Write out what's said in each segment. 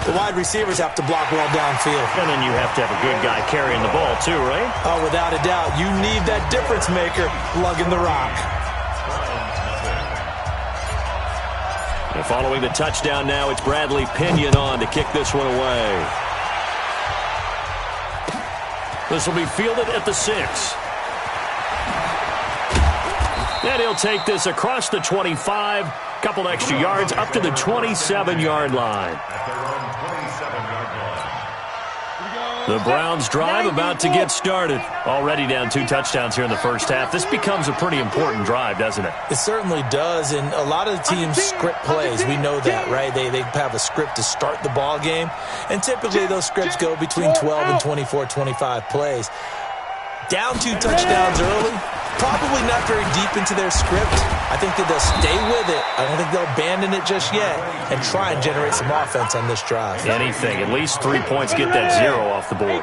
The wide receivers have to block well downfield. And then you have to have a good guy carrying the ball too, right? Oh, without a doubt. You need that difference maker lugging the rock. And following the touchdown now, it's Bradley Pinion on to kick this one away. This will be fielded at the 6. And he'll take this across the 25. Couple extra yards up to the 27-yard line. The Browns drive about to get started. Already down 2 touchdowns here in the first half. This becomes a pretty important drive, doesn't it? It certainly does, and a lot of the teams script plays. We know that, right? They have a script to start the ball game, and typically those scripts go between 12 and 24, 25 plays. Down 2 touchdowns early, probably not very deep into their script. I think that they'll stay with it. I don't think they'll abandon it just yet and try and generate some offense on this drive. Anything. At least 3 points. Get that 0 off the board.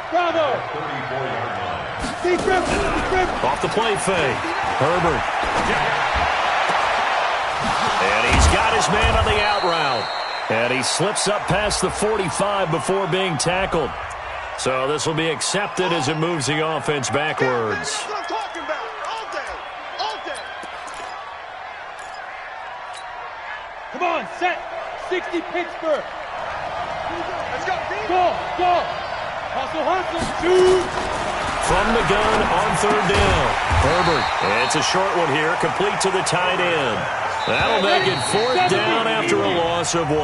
Bravo! Off the play fake. Herbert. And he's got his man on the out route. And he slips up past the 45 before being tackled. So this will be accepted as it moves the offense backwards. That's what I'm talking about. All day. All day. Come on, set. 60 Pittsburgh. Let's go. Go. Hustle. Shoot. From the gun on 3rd down. Herbert. It's a short one here, complete to the tight end. That'll make it 4th down after a loss of 1.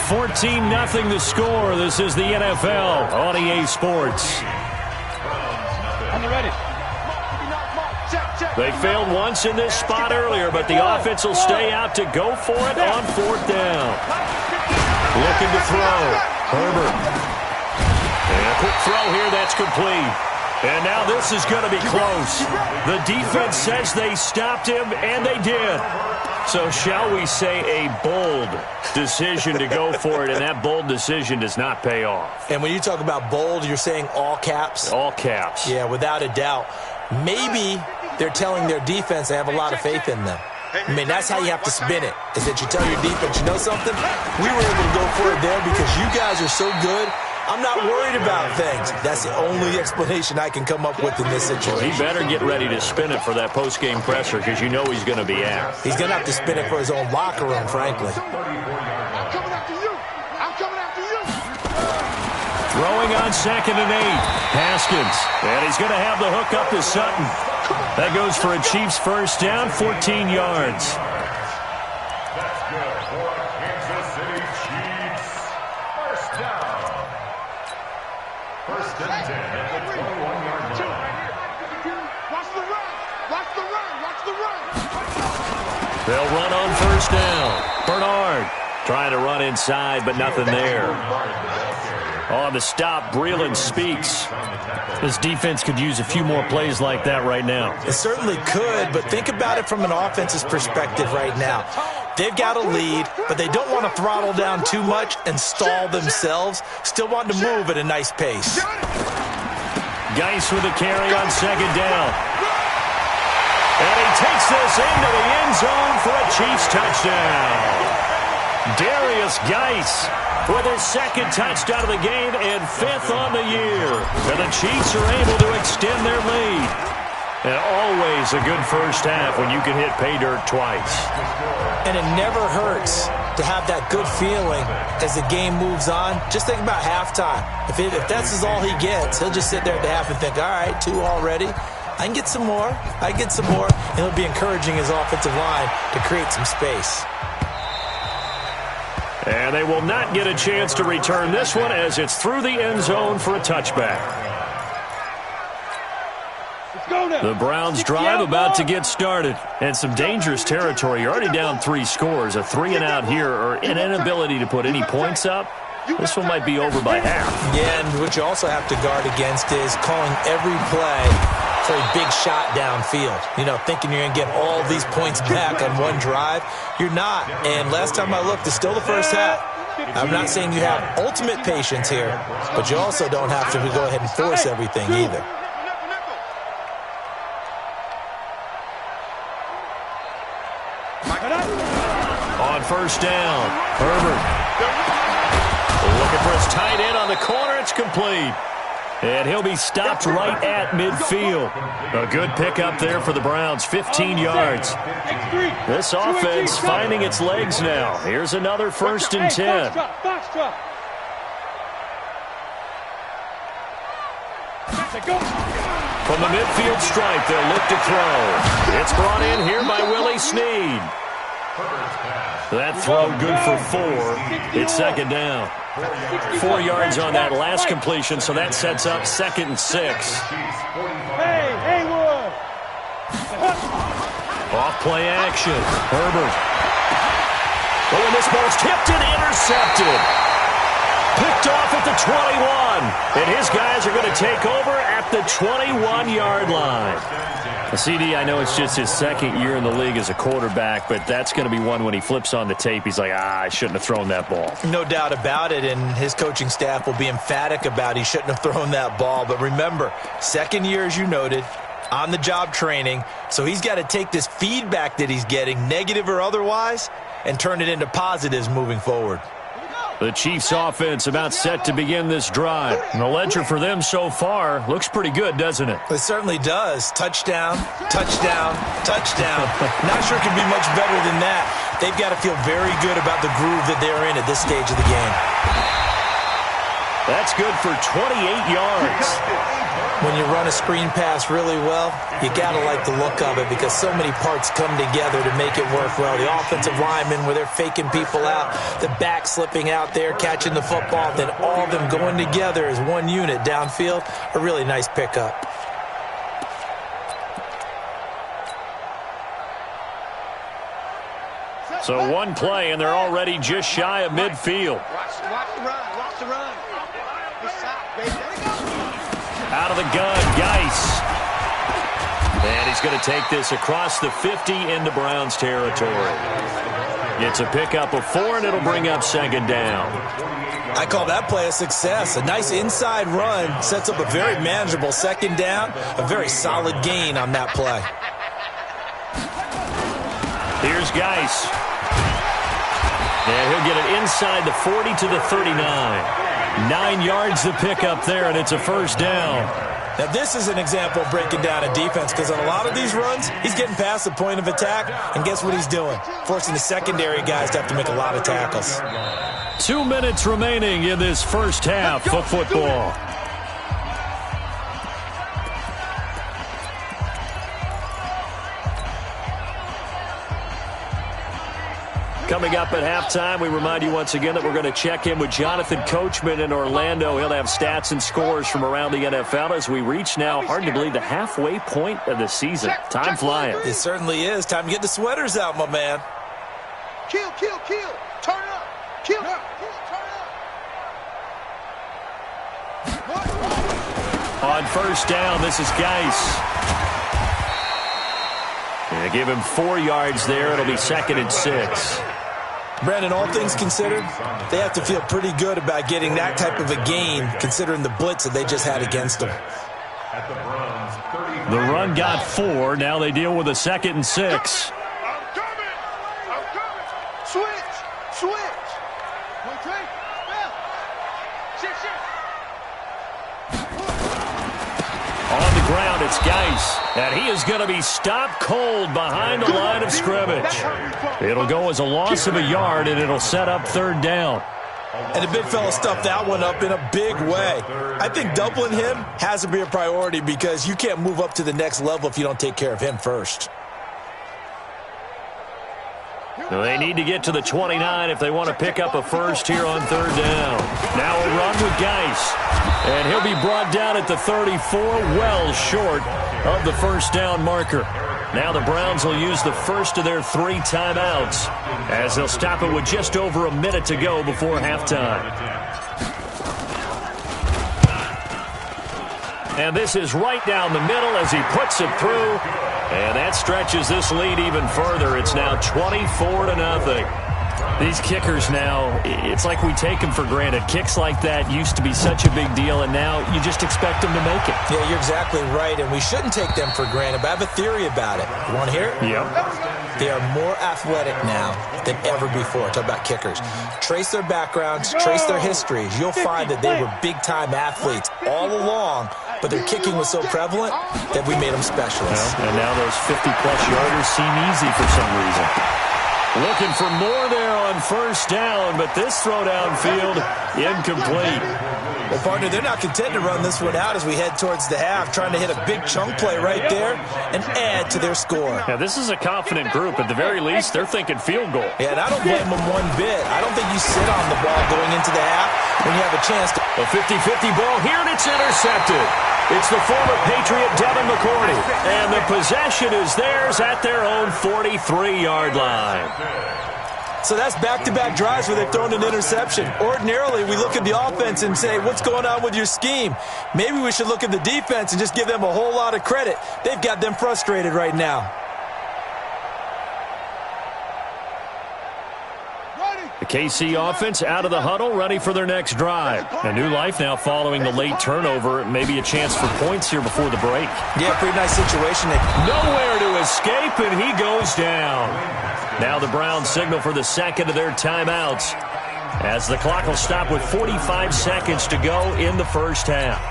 14-0 the score. This is the NFL on EA Sports. On the ready. They failed once in this spot earlier, but the offense will stay out to go for it on 4th down. Looking to throw. Herbert. And a quick throw here. That's complete. And now this is going to be close. The defense says they stopped him, and they did. So shall we say a bold decision to go for it, and that bold decision does not pay off. And when you talk about bold, you're saying all caps? All caps. Yeah, without a doubt. Maybe they're telling their defense they have a lot of faith in them. I mean, that's how you have to spin it, is that you tell your defense, you know something? We were able to go for it there because you guys are so good. I'm not worried about things. That's the only explanation I can come up with in this situation. He better get ready to spin it for that post-game presser because you know he's going to be asked. He's going to have to spin it for his own locker room, frankly. I'm coming after you. Throwing on 2nd and 8. Haskins. And he's going to have the hook up to Sutton. That goes for a Chiefs first down, 14 yards. That's good for a Kansas City Chiefs first down. 1st and 10 at the 21-yard line. Watch the run. They'll run on 1st down. Bernard trying to run inside, but nothing there. On the stop, Breeland Speaks. This defense could use a few more plays like that right now. It certainly could, but think about it from an offense's perspective right now. They've got a lead, but they don't want to throttle down too much and stall themselves. Still want to move at a nice pace. Geis with a carry on 2nd down. And he takes this into the end zone for a Chiefs touchdown. Darius Geis with his 2nd touchdown of the game and 5th on the year. And the Chiefs are able to extend their lead. And always a good first half when you can hit pay dirt twice. And it never hurts to have that good feeling as the game moves on. Just think about halftime. If that's all he gets, he'll just sit there at the half and think, all right, 2 already. I can get some more. And he'll be encouraging his offensive line to create some space. And they will not get a chance to return this one as it's through the end zone for a touchback. The Browns drive about to get started. And some dangerous territory. You're already down 3 scores. A 3-and-out here or an inability to put any points up. This one might be over by half. Yeah, and what you also have to guard against is calling every play for a big shot downfield. You know, thinking you're going to get all these points back on one drive. You're not. And last time I looked, it's still the first half. I'm not saying you have ultimate patience here, but you also don't have to go ahead and force everything either. On first down, Herbert. Looking for his tight end on the corner. It's complete. And he'll be stopped right at midfield. A good pickup there for the Browns, 15 yards. This offense finding its legs now. Here's another 1st and 10. From the midfield stripe, they'll look to throw. It's brought in here by Willie Snead. That throw good for 4. It's 2nd down. 4 yards on that last completion, so that sets up 2nd and 6. Hey, Haywood! Off play action. Herbert. Oh, and this ball's tipped and intercepted. Picked off at the 21. And his guys are going to take over at the 21-yard line. CD, I know it's just his 2nd year in the league as a quarterback, but that's going to be one when he flips on the tape. He's like, I shouldn't have thrown that ball. No doubt about it, and his coaching staff will be emphatic about he shouldn't have thrown that ball. But remember, 2nd year, as you noted, on-the-job training, so he's got to take this feedback that he's getting, negative or otherwise, and turn it into positives moving forward. The Chiefs offense about set to begin this drive. And the ledger for them so far looks pretty good, doesn't it? It certainly does. Touchdown, touchdown, touchdown. Not sure it can be much better than that. They've got to feel very good about the groove that they're in at this stage of the game. That's good for 28 yards. When you run a screen pass really well, you got to like the look of it because so many parts come together to make it work well. The offensive linemen, where they're faking people out, the back slipping out there, catching the football, then all of them going together as one unit downfield, a really nice pickup. So one play, and they're already just shy of midfield. Watch the run. Watch the run. This side, baby. There we go. Out of the gun, Geis. And he's going to take this across the 50 into Browns territory. It's a pickup of 4, and it'll bring up 2nd down. I call that play a success. A nice inside run sets up a very manageable 2nd down, a very solid gain on that play. Here's Geis. And he'll get it inside the 40 to the 39. 9 yards to pick up there, and it's a 1st down. Now, this is an example of breaking down a defense because on a lot of these runs, he's getting past the point of attack, and guess what he's doing? Forcing the secondary guys to have to make a lot of tackles. 2 minutes remaining in this first half of football. Coming up at halftime, we remind you once again that we're going to check in with Jonathan Coachman in Orlando. He'll have stats and scores from around the NFL as we reach now, hard to believe, the halfway point of the season. Time flying. It certainly is. Time to get the sweaters out, my man. Kill. Turn up. Kill, turn up. On first down, this is Geis. They give him 4 yards there. It'll be 2nd and 6. Brandon, all things considered, they have to feel pretty good about getting that type of a gain considering the blitz that they just had against them. The run got 4. Now they deal with a 2nd and 6. I'm coming. Switch. On the ground, it's Geis. And he is going to be stopped cold behind the line of scrimmage. It'll go as a loss of a yard, and it'll set up 3rd down. And the big fella stuffed that one up in a big way. I think doubling him has to be a priority because you can't move up to the next level if you don't take care of him first. They need to get to the 29 if they want to pick up a first here on 3rd down. Now a run with Geis. And he'll be brought down at the 34, well short of the 1st down marker. Now the Browns will use the first of their 3 timeouts as they'll stop it with just over a minute to go before halftime. And this is right down the middle as he puts it through. And that stretches this lead even further. It's now 24-0. These kickers now, it's like we take them for granted. Kicks like that used to be such a big deal, and now you just expect them to make it. Yeah, you're exactly right, and we shouldn't take them for granted, but I have a theory about it. You want to hear it? Yep. They are more athletic now than ever before. Talk about kickers. Trace their backgrounds, trace their histories. You'll find that they were big-time athletes all along, but their kicking was so prevalent that we made them specialists. Well, and now those 50-plus yarders seem easy for some reason. Looking for more there on first down, but this throw downfield incomplete. Well, partner, they're not content to run this one out as we head towards the half, trying to hit a big chunk play right there and add to their score. Yeah, this is a confident group. At the very least, they're thinking field goal. Yeah, and I don't blame them one bit. I don't think you sit on the ball going into the half when you have a chance to. A 50-50 ball here, and it's intercepted. It's the former Patriot Devin McCourty, and the possession is theirs at their own 43-yard line. So that's back-to-back drives where they've thrown an interception. Ordinarily, we look at the offense and say, what's going on with your scheme? Maybe we should look at the defense and just give them a whole lot of credit. They've got them frustrated right now. The KC offense out of the huddle, ready for their next drive. A new life now following the late turnover. Maybe a chance for points here before the break. Yeah, pretty nice situation. Nowhere to escape, and he goes down. Now the Browns signal for the second of their timeouts, as the clock will stop with 45 seconds to go in the first half.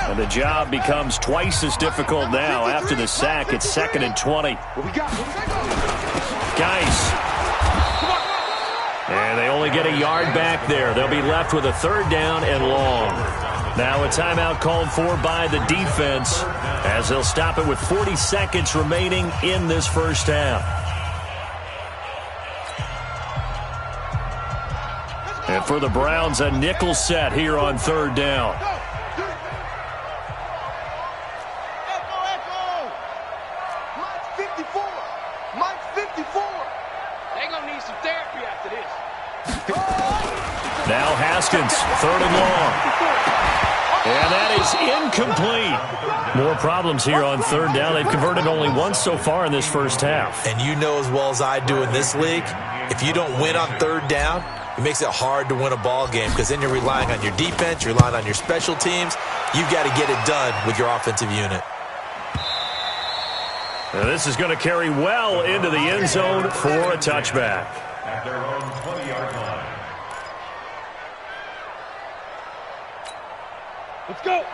And the job becomes twice as difficult now after the sack. It's 2nd and 20. Guys. And they only get a yard back there. They'll be left with a 3rd down and long. Now a timeout called for by the defense, as they'll stop it with 40 seconds remaining in this first half. And for the Browns, a nickel set here on 3rd down. Now Haskins, 3rd and long. And that is incomplete. More problems here on 3rd down. They've converted only once so far in this first half. And you know as well as I do in this league, if you don't win on 3rd down, it makes it hard to win a ball game because then you're relying on your defense, you're relying on your special teams. You've got to get it done with your offensive unit. Now this is going to carry well into the end zone for a touchback. At their own 20-yard line.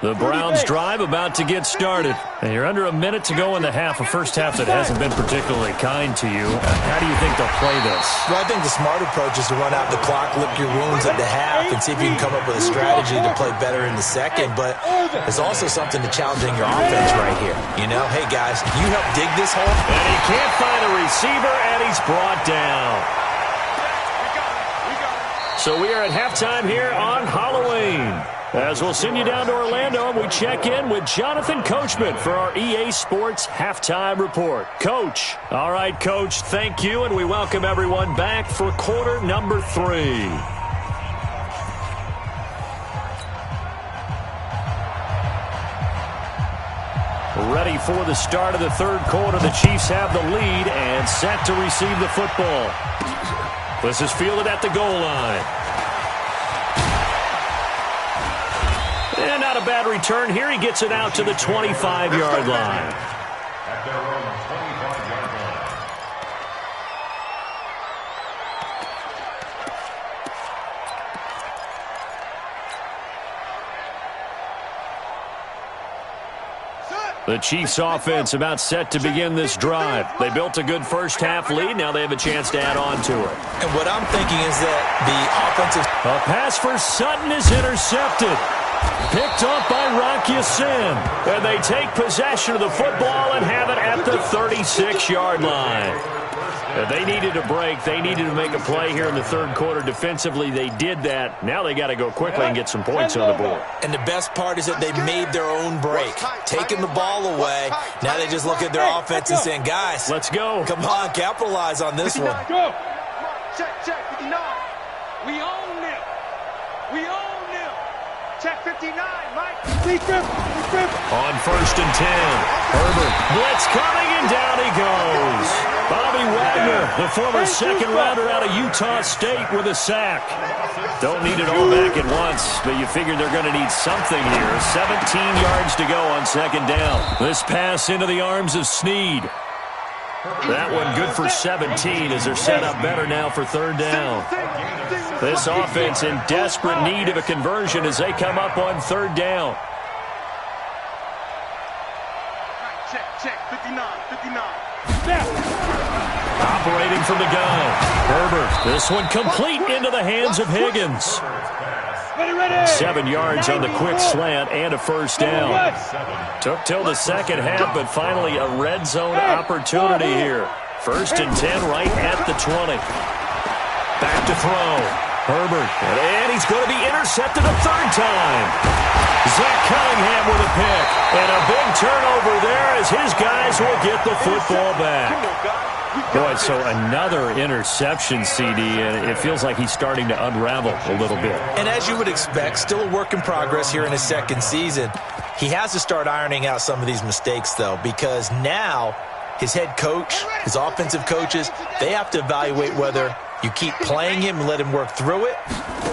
The Browns drive about to get started. And you're under a minute to go in the half, a first half that hasn't been particularly kind to you. How do you think they'll play this? Well, I think the smart approach is to run out the clock, lick your wounds at the half, and see if you can come up with a strategy to play better in the second. But there's also something to challenging your offense right here. You know, hey, guys, you help dig this hole. And he can't find a receiver, and he's brought down. So we are at halftime here on Halloween, as we'll send you down to Orlando, and we check in with Jonathan Coachman for our EA Sports Halftime Report. Coach. All right, Coach, thank you, and we welcome everyone back for quarter number 3. Ready for the start of the 3rd quarter. The Chiefs have the lead and set to receive the football. This is fielded at the goal line. And not a bad return here. He gets it out to the 25-yard line. At their own 25-yard line. The Chiefs offense about set to begin this drive. They built a good first half lead. Now they have a chance to add on to it. And what I'm thinking is that the offensive... A pass for Sutton is intercepted. Picked up by Rock Ya-Sin. And they take possession of the football and have it at the 36-yard line. They needed a break. They needed to make a play here in the 3rd quarter. Defensively, they did that. Now they got to go quickly and get some points on the board. And the best part is that they made their own break, taking the ball away. Now they just look at their offense and saying, guys, let's go. Come on, capitalize on this one. Go. Check, 59. We own them. We own them. Check 59, Mike. On 1st and 10. Herbert. Blitz coming, and down he goes. The former second rounder out of Utah State with a sack. Don't need it all back at once, but you figure they're going to need something here. 17 yards to go on second down. This pass into the arms of Snead. That one good for 17 as they're set up better now for third down. This offense in desperate need of a conversion as they come up on third down. Check, 59. Operating from the gun. Herbert, this one complete into the hands of Higgins. 7 yards on the quick slant and a first down. Took till the second half, but finally a red zone opportunity here. 1st and 10 right at the 20. Back to throw. Herbert, and he's going to be intercepted a third time. Zach Cunningham with a pick. And a big turnover there as his guys will get the football back. Boy, so another interception, CD, and it feels like he's starting to unravel a little bit. And as you would expect, still a work in progress here in his second season. He has to start ironing out some of these mistakes, though, because now his head coach, his offensive coaches, they have to evaluate whether you keep playing him and let him work through it,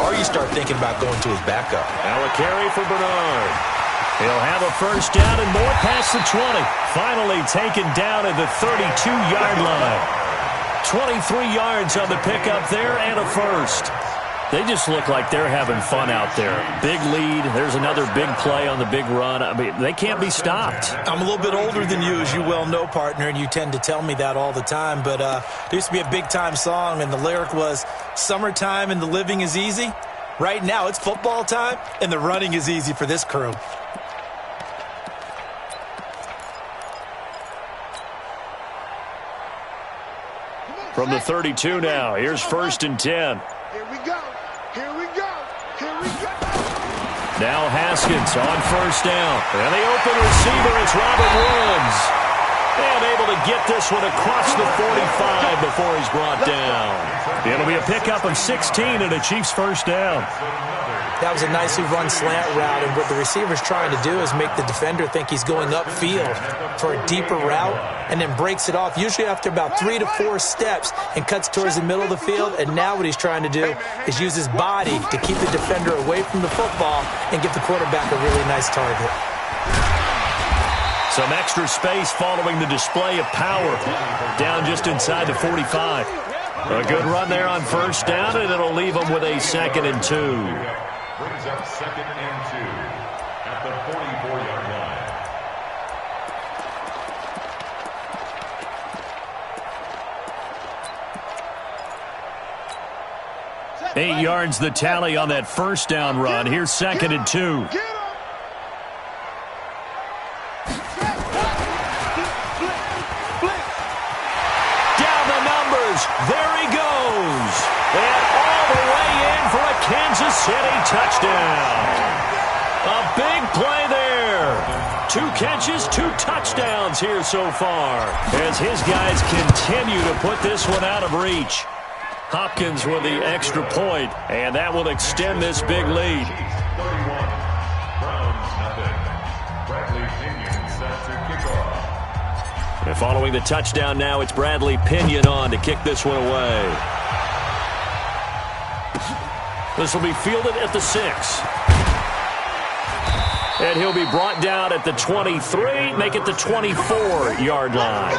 or you start thinking about going to his backup. Now a carry for Bernard. He'll have a first down and more past the 20. Finally taken down at the 32-yard line. 23 yards on the pickup there and a first. They just look like they're having fun out there. Big lead. There's another big play on the big run. I mean, they can't be stopped. I'm a little bit older than you, as you well know, partner, and you tend to tell me that all the time. But there used to be a big-time song, and the lyric was, "Summertime and the living is easy." Right now, it's football time, and the running is easy for this crew. From the 32 now, here's 1st and 10. Here we go. Now Haskins on first down. And the open receiver, it's Robert Woods. And able to get this one across the 45 before he's brought down. It'll be a pickup of 16 and a Chiefs first down. That was a nicely run slant route, and what the receiver's trying to do is make the defender think he's going upfield for a deeper route and then breaks it off, usually after about 3 to 4 steps, and cuts towards the middle of the field. And now what he's trying to do is use his body to keep the defender away from the football and give the quarterback a really nice target. Some extra space following the display of power. Down just inside the 45. A good run there on first down, and it'll leave them with a 2nd and 2. Brings up 2nd and 2 at the 44-yard line. 8 yards the tally on that first down run. Here's 2nd and 2. There he goes. And all the way in for a Kansas City touchdown. A big play there. 2 catches, 2 touchdowns here so far, as his guys continue to put this one out of reach. Hopkins with the extra point, and that will extend this big lead. 31. Browns nothing. Bradley Pinion set to kick off. And following the touchdown now, it's Bradley Pinion on to kick this one away. This will be fielded at the 6. And he'll be brought down at the 23, make it the 24-yard line.